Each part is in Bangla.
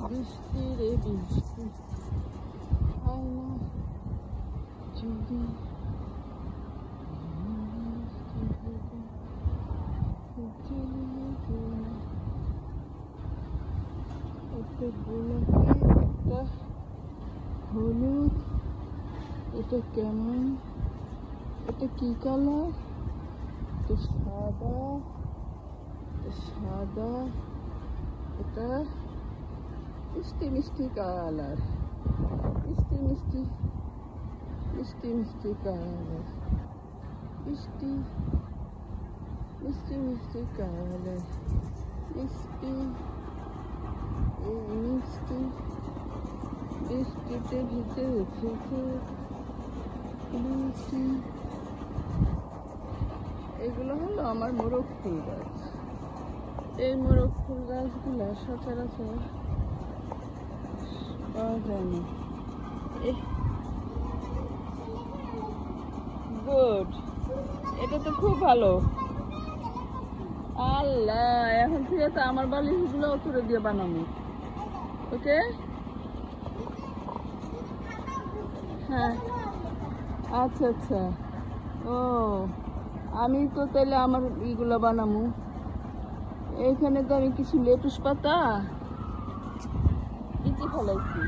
বৃষ্টি রে বৃষ্টি হয় না যদি একটা গোলাপি একটা হলুদ এটা কেমন এটা কি কালার এটা সাদা সাদা এটা মিষ্টি মিষ্টি কালার মিষ্টি মিষ্টি মিষ্টি মিষ্টি কালার মিষ্টি মিষ্টি মিষ্টি কালার মিষ্টি এই মিষ্টি বৃষ্টিতে ভিজে উঠেছে মিষ্টি এগুলো হলো আমার মোরগ ফুল গাছ এই মোরগ ফুল গাছগুলো সচরাচর পাওয়া যায় না গুড এটা তো খুব ভালো আল্লাহ এখন ঠিক আছে আমার বালিশগুলো তুলে দিয়ে বানাবো ওকে হ্যাঁ আচ্ছা আচ্ছা ও আমি তো তাহলে আমার ইগুলো বানাবো এইখানে তো আমি কিছু লেটুস পাতা ইতি ফেলাইছি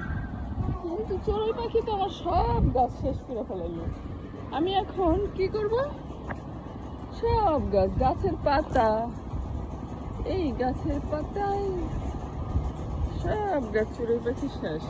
কিন্তু চড়ুই পাখি তো আমার সব গাছ শেষ করে ফেলাইলো আমি এখন কি করব সব গাছের পাতা এই গাছের পাতায় সব গাছ চড়ুই পাখি শেষ